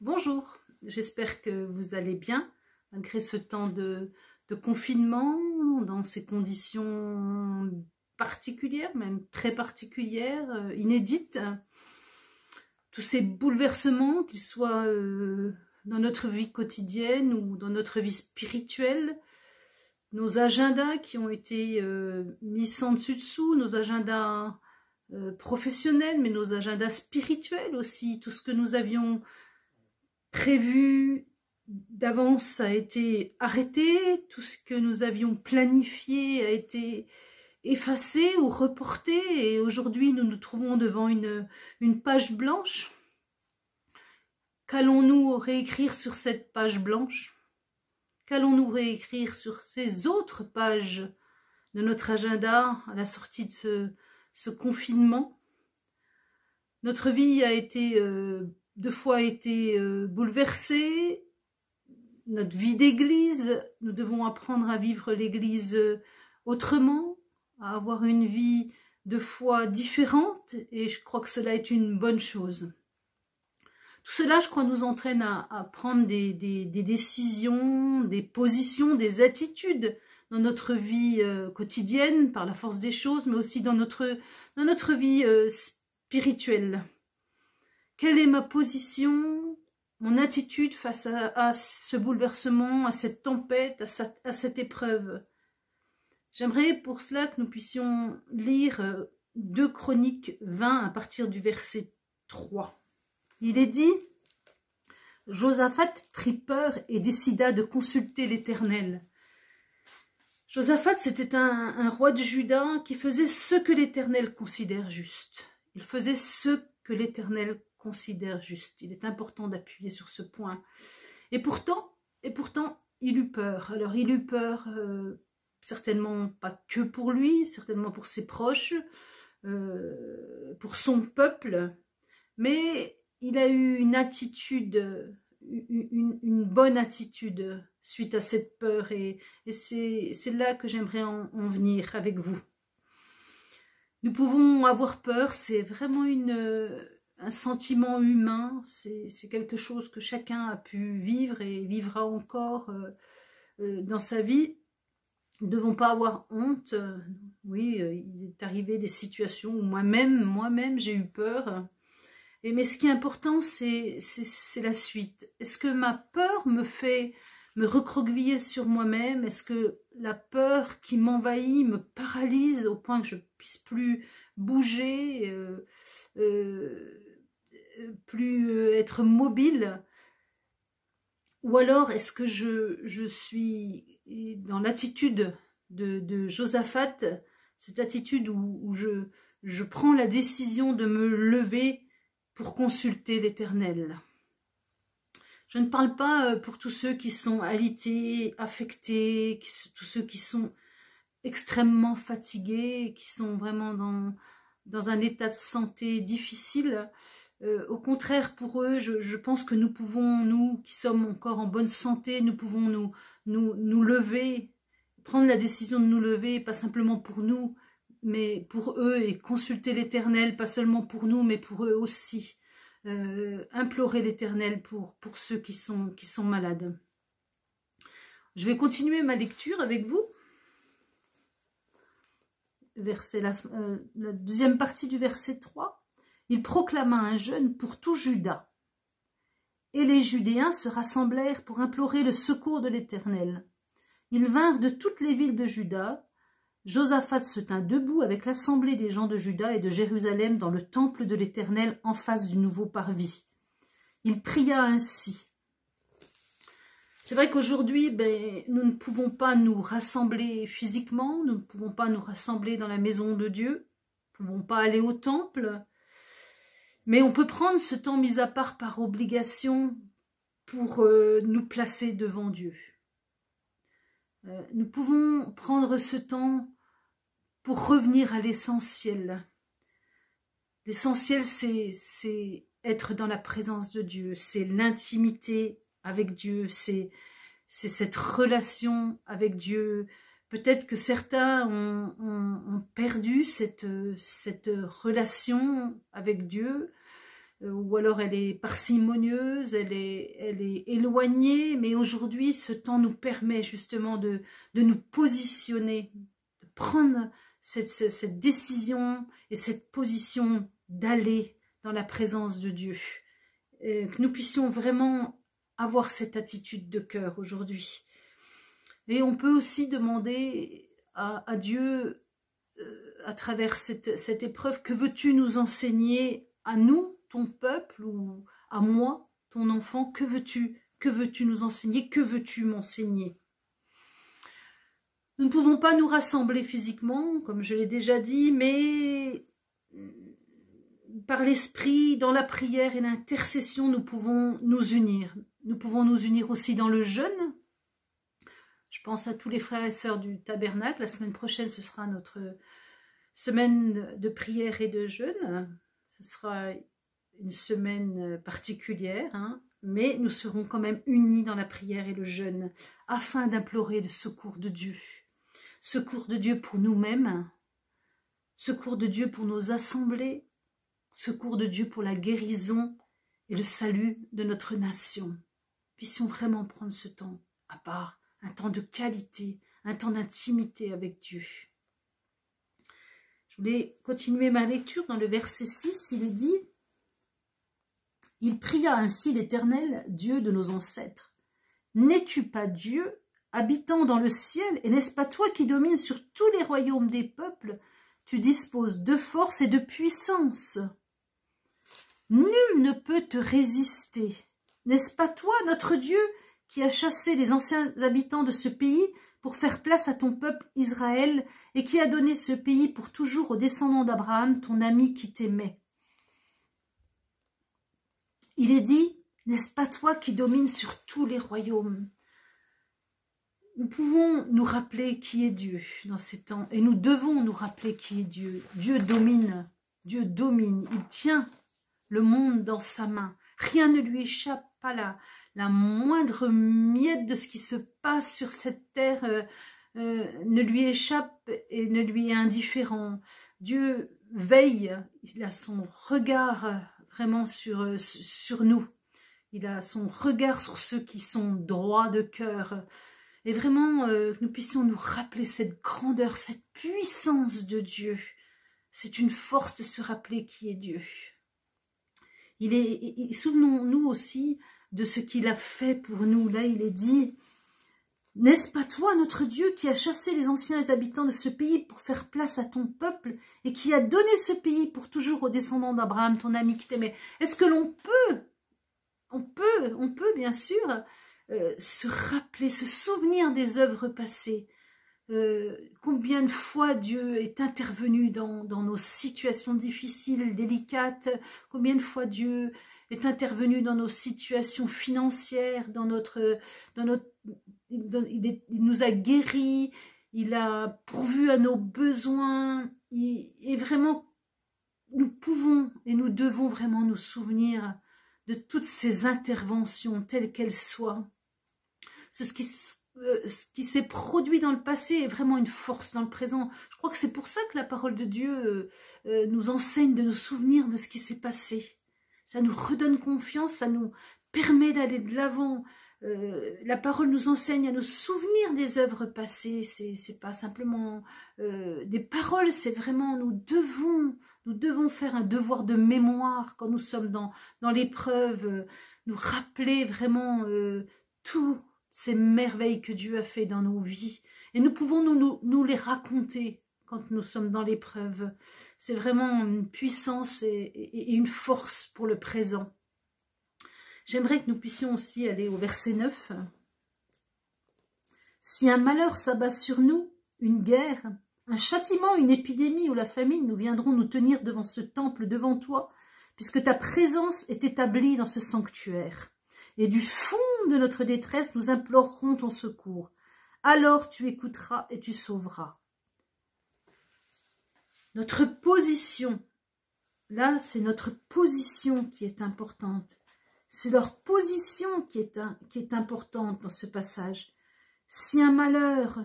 Bonjour, j'espère que vous allez bien, malgré ce temps de confinement, dans ces conditions particulières, même très particulières, inédites. Tous ces bouleversements, qu'ils soient dans notre vie quotidienne ou dans notre vie spirituelle, nos agendas qui ont été mis sans dessus-dessous, nos agendas professionnels, mais nos agendas spirituels aussi, tout ce que nous avions prévu d'avance a été arrêté, tout ce que nous avions planifié a été effacé ou reporté, et aujourd'hui nous nous trouvons devant une page blanche. Qu'allons-nous réécrire sur cette page blanche? Qu'allons-nous réécrire sur ces autres pages de notre agenda à la sortie de ce confinement? Notre vie a été deux fois été bouleversée. Notre vie d'église, nous devons apprendre à vivre l'église autrement, à avoir une vie de foi différente, et je crois que cela est une bonne chose. Tout cela, je crois, nous entraîne à prendre des décisions, des positions, des attitudes dans notre vie quotidienne, par la force des choses, mais aussi dans notre vie spirituelle. Quelle est ma position, mon attitude face à ce bouleversement, à cette tempête, à cette épreuve? J'aimerais pour cela que nous puissions lire 2 Chroniques 20 à partir du verset 3. Il est dit: Josaphat prit peur et décida de consulter l'Éternel. Josaphat, c'était un roi de Juda qui faisait ce que l'Éternel considère juste. Il faisait ce que l'Éternel considère juste. Il est important d'appuyer sur ce point. Et pourtant, il eut peur. Alors, il eut peur, certainement pas que pour lui, certainement pour ses proches, pour son peuple, mais il a eu une attitude, une bonne attitude suite à cette peur, et c'est là que j'aimerais en venir avec vous. Nous pouvons avoir peur, c'est vraiment un sentiment humain, c'est quelque chose que chacun a pu vivre et vivra encore dans sa vie. Nous ne devons pas avoir honte. Oui, il est arrivé des situations où moi-même j'ai eu peur. Mais ce qui est important, c'est la suite. Est-ce que ma peur me fait me recroqueviller sur moi-même? Est-ce que la peur qui m'envahit me paralyse au point que je ne puisse plus bouger, plus être mobile? Ou alors est-ce que je suis dans l'attitude de Josaphat, cette attitude où je prends la décision de me lever pour consulter l'Éternel? Je ne parle pas pour tous ceux qui sont alités, affectés, tous ceux qui sont extrêmement fatigués, qui sont vraiment dans un état de santé difficile. Au contraire, pour eux, je pense que nous pouvons, nous qui sommes encore en bonne santé, nous pouvons nous lever, prendre la décision de nous lever, pas simplement pour nous, mais pour eux, et consulter l'Éternel, pas seulement pour nous, mais pour eux aussi. Implorer l'Éternel pour ceux qui sont malades. Je vais continuer ma lecture avec vous. La deuxième partie du verset 3. Il proclama un jeûne pour tout Juda. Et les Judéens se rassemblèrent pour implorer le secours de l'Éternel. Ils vinrent de toutes les villes de Juda. Josaphat se tint debout avec l'assemblée des gens de Juda et de Jérusalem dans le temple de l'Éternel en face du nouveau parvis. Il pria ainsi. C'est vrai qu'aujourd'hui, nous ne pouvons pas nous rassembler physiquement, nous ne pouvons pas nous rassembler dans la maison de Dieu, nous ne pouvons pas aller au temple, mais on peut prendre ce temps mis à part par obligation pour nous placer devant Dieu. Nous pouvons prendre ce temps pour revenir à l'essentiel. L'essentiel, c'est être dans la présence de Dieu, c'est l'intimité avec Dieu, c'est cette relation avec Dieu. Peut-être que certains ont perdu cette relation avec Dieu, ou alors elle est parcimonieuse, elle est éloignée, mais aujourd'hui ce temps nous permet justement de nous positionner, de prendre cette décision et cette position d'aller dans la présence de Dieu. Que nous puissions vraiment avoir cette attitude de cœur aujourd'hui. Et on peut aussi demander à Dieu, à travers cette épreuve, que veux-tu nous enseigner à nous, ton peuple, ou à moi, ton enfant, que veux-tu nous enseigner, que veux-tu m'enseigner? Nous ne pouvons pas nous rassembler physiquement, comme je l'ai déjà dit, mais par l'esprit, dans la prière et l'intercession, nous pouvons nous unir. Nous pouvons nous unir aussi dans le jeûne. Je pense à tous les frères et sœurs du tabernacle. La semaine prochaine, ce sera notre semaine de prière et de jeûne. Ce sera une semaine particulière, hein, mais nous serons quand même unis dans la prière et le jeûne afin d'implorer le secours de Dieu. Secours de Dieu pour nous-mêmes, secours de Dieu pour nos assemblées, secours de Dieu pour la guérison et le salut de notre nation. Puissions vraiment prendre ce temps à part, un temps de qualité, un temps d'intimité avec Dieu. Je voulais continuer ma lecture dans le verset 6, il est dit « Il pria ainsi l'Éternel, Dieu de nos ancêtres. N'es-tu pas Dieu, habitant dans le ciel, et n'est-ce pas toi qui domines sur tous les royaumes des peuples? Tu disposes de force et de puissance. Nul ne peut te résister. N'est-ce pas toi, notre Dieu, qui a chassé les anciens habitants de ce pays pour faire place à ton peuple Israël, et qui a donné ce pays pour toujours aux descendants d'Abraham, ton ami qui t'aimait? Il est dit, n'est-ce pas toi qui domines sur tous les royaumes? Nous pouvons nous rappeler qui est Dieu dans ces temps, et nous devons nous rappeler qui est Dieu. Dieu domine, il tient le monde dans sa main. Rien ne lui échappe, pas la moindre miette de ce qui se passe sur cette terre ne lui échappe et ne lui est indifférent. Dieu veille, il a son regard vraiment sur nous. Il a son regard sur ceux qui sont droits de cœur. Et vraiment, nous puissions nous rappeler cette grandeur, cette puissance de Dieu. C'est une force de se rappeler qui est Dieu. Souvenons-nous aussi de ce qu'il a fait pour nous. Là, il est dit, n'est-ce pas toi, notre Dieu, qui a chassé les anciens habitants de ce pays pour faire place à ton peuple et qui a donné ce pays pour toujours aux descendants d'Abraham, ton ami qui t'aimait? Est-ce que l'on peut, on peut bien sûr, se rappeler, se souvenir des œuvres passées? Combien de fois Dieu est intervenu dans nos situations difficiles, délicates? Combien de fois Dieu est intervenu dans nos situations financières, il nous a guéris, il a pourvu à nos besoins, et vraiment, nous pouvons et nous devons vraiment nous souvenir de toutes ces interventions, telles qu'elles soient. Ce qui s'est produit dans le passé est vraiment une force dans le présent. Je crois que c'est pour ça que la parole de Dieu nous enseigne de nous souvenir de ce qui s'est passé. Ça nous redonne confiance, ça nous permet d'aller de l'avant. La parole nous enseigne à nous souvenir des œuvres passées. C'est pas simplement des paroles, c'est vraiment nous devons faire un devoir de mémoire quand nous sommes dans l'épreuve, nous rappeler vraiment tout ces merveilles que Dieu a fait dans nos vies. Et nous pouvons nous les raconter quand nous sommes dans l'épreuve. C'est vraiment une puissance et une force pour le présent. J'aimerais que nous puissions aussi aller au verset 9. Si un malheur s'abat sur nous, une guerre, un châtiment, une épidémie ou la famine, nous viendrons nous tenir devant ce temple, devant toi, puisque ta présence est établie dans ce sanctuaire. Et du fond de notre détresse, nous implorerons ton secours. Alors tu écouteras et tu sauveras. Notre position, là, c'est notre position qui est importante. C'est leur position qui est importante dans ce passage. Si un malheur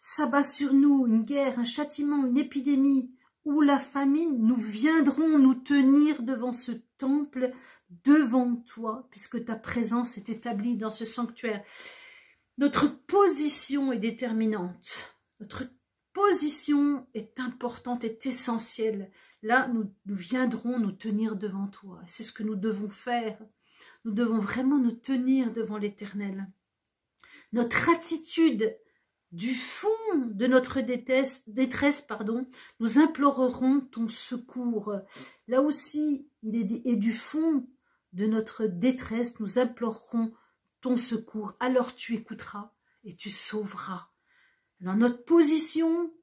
s'abat sur nous, une guerre, un châtiment, une épidémie ou la famine, nous viendrons nous tenir devant ce temple devant toi, puisque ta présence est établie dans ce sanctuaire. Notre position est déterminante. Notre position est importante, est essentielle. Là, nous viendrons nous tenir devant toi. C'est ce que nous devons faire. Nous devons vraiment nous tenir devant l'Éternel. Notre attitude du fond de notre détresse, nous implorerons ton secours. Là aussi, il est dit, et du fond de notre détresse, nous implorerons ton secours. Alors tu écouteras et tu sauveras. Alors notre position,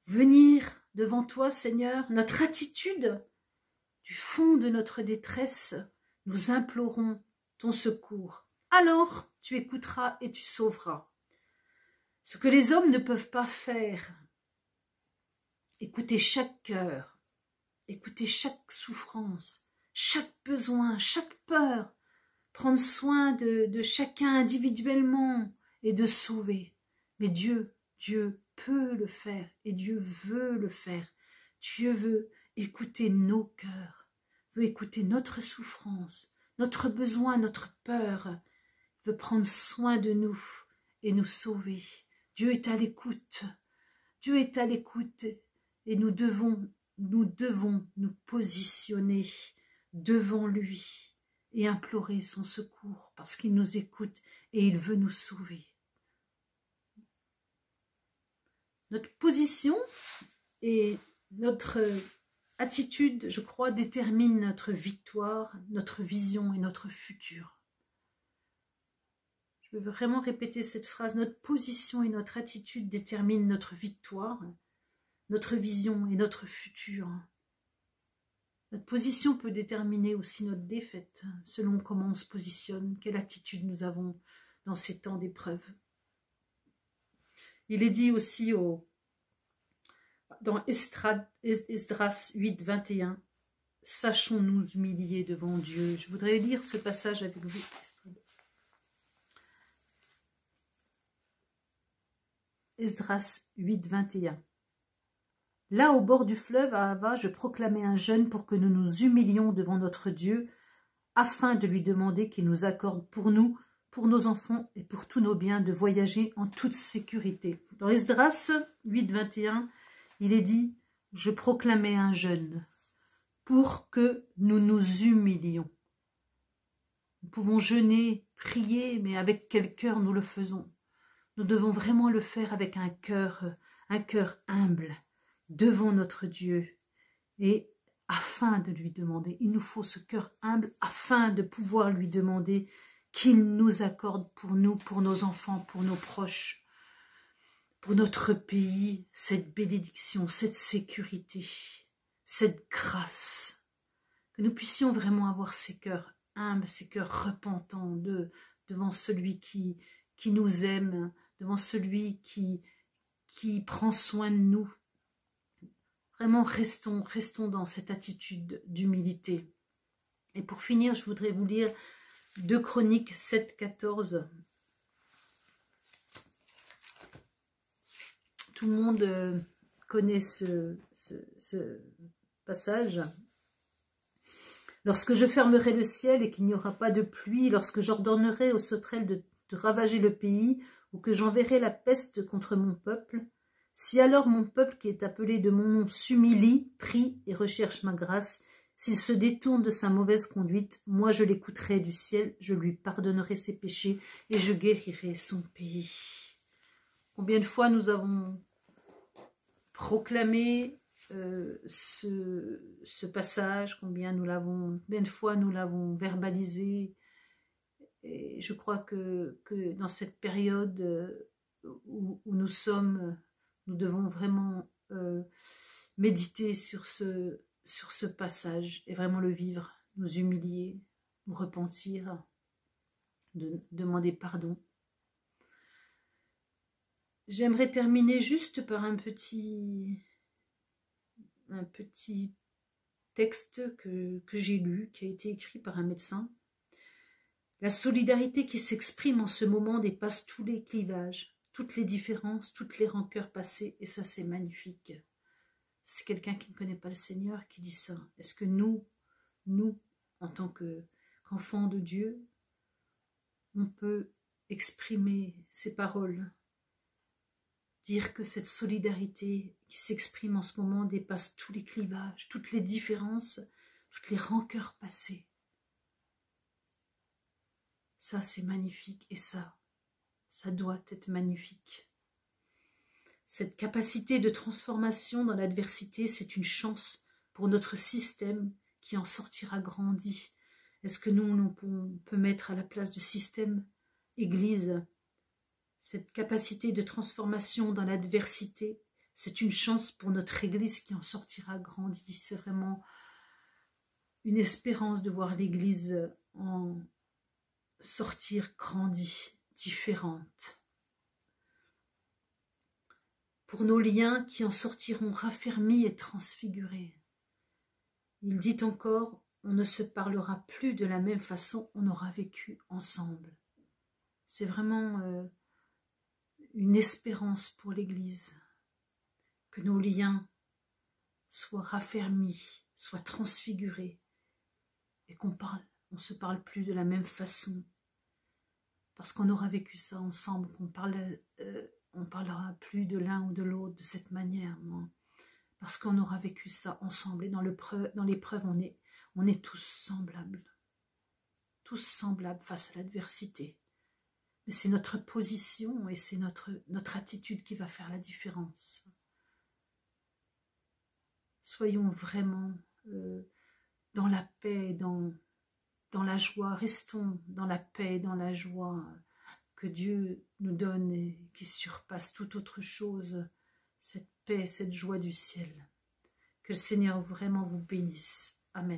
venir devant toi, Seigneur, notre attitude du fond de notre détresse, nous implorons ton secours. Alors tu écouteras et tu sauveras. Ce que les hommes ne peuvent pas faire, écouter chaque cœur, écouter chaque souffrance, chaque besoin, chaque peur, prendre soin de chacun individuellement et de sauver. Mais Dieu peut le faire et Dieu veut le faire. Dieu veut écouter nos cœurs, veut écouter notre souffrance, notre besoin, notre peur, veut prendre soin de nous et nous sauver. Dieu est à l'écoute. Dieu est à l'écoute et nous devons nous positionner devant lui et implorer son secours parce qu'il nous écoute et il veut nous sauver. Notre position et notre attitude, je crois, déterminent notre victoire, notre vision et notre futur. Je veux vraiment répéter cette phrase. Notre position et notre attitude déterminent notre victoire, notre vision et notre futur. Notre position peut déterminer aussi notre défaite, selon comment on se positionne, quelle attitude nous avons dans ces temps d'épreuve. Il est dit aussi dans Esdras 8, 21, « Sachons nous humilier devant Dieu ». Je voudrais lire ce passage avec vous. Esdras 8, 21. Là, au bord du fleuve, à Ahava, je proclamai un jeûne pour que nous nous humilions devant notre Dieu, afin de lui demander qu'il nous accorde pour nous, pour nos enfants et pour tous nos biens, de voyager en toute sécurité. Dans Esdras 8, 21, il est dit « Je proclamai un jeûne pour que nous nous humilions ». Nous pouvons jeûner, prier, mais avec quel cœur nous le faisons? Nous devons vraiment le faire avec un cœur humble devant notre Dieu. Et afin de lui demander, il nous faut ce cœur humble afin de pouvoir lui demander qu'il nous accorde pour nous, pour nos enfants, pour nos proches, pour notre pays, cette bénédiction, cette sécurité, cette grâce. Que nous puissions vraiment avoir ces cœurs humbles, ces cœurs repentants devant celui qui nous aime, devant celui qui prend soin de nous. Vraiment, restons dans cette attitude d'humilité. Et pour finir, je voudrais vous lire 2 Chroniques 7, 14. Tout le monde connaît ce passage. Lorsque je fermerai le ciel et qu'il n'y aura pas de pluie, lorsque j'ordonnerai aux sauterelles de ravager le pays, ou que j'enverrai la peste contre mon peuple, si alors mon peuple qui est appelé de mon nom s'humilie, prie et recherche ma grâce, s'il se détourne de sa mauvaise conduite, moi je l'écouterai du ciel, je lui pardonnerai ses péchés et je guérirai son pays. Combien de fois nous avons proclamé ce passage, combien de fois nous l'avons verbalisé. Et je crois que dans cette période où nous sommes, nous devons vraiment méditer sur ce passage et vraiment le vivre, nous humilier, nous repentir, demander pardon. J'aimerais terminer juste par un petit texte que j'ai lu, qui a été écrit par un médecin. La solidarité qui s'exprime en ce moment dépasse tous les clivages, toutes les différences, toutes les rancœurs passées, et ça c'est magnifique. C'est quelqu'un qui ne connaît pas le Seigneur qui dit ça. Est-ce que nous nous, en tant qu'enfants de Dieu, on peut exprimer ces paroles, dire que cette solidarité qui s'exprime en ce moment dépasse tous les clivages, toutes les différences, toutes les rancœurs passées. Ça, c'est magnifique et ça doit être magnifique. Cette capacité de transformation dans l'adversité, c'est une chance pour notre système qui en sortira grandi. Est-ce que nous, on peut mettre à la place du système Église? Cette capacité de transformation dans l'adversité, c'est une chance pour notre Église qui en sortira grandi. C'est vraiment une espérance de voir l'Église en sortir grandie, différente. Pour nos liens qui en sortiront raffermis et transfigurés. Il dit encore, on ne se parlera plus de la même façon, on aura vécu ensemble. C'est vraiment une espérance pour l'Église, que nos liens soient raffermis, soient transfigurés, et qu'on se parle plus de la même façon, parce qu'on aura vécu ça ensemble, on parlera plus de l'un ou de l'autre de cette manière, parce qu'on aura vécu ça ensemble, et dans l'épreuve, on est tous semblables face à l'adversité. Mais c'est notre position et c'est notre attitude qui va faire la différence. Soyons vraiment dans la paix, dans la joie, restons dans la paix, dans la joie que Dieu nous donne et qui surpasse toute autre chose, cette paix, cette joie du ciel. Que le Seigneur vraiment vous bénisse.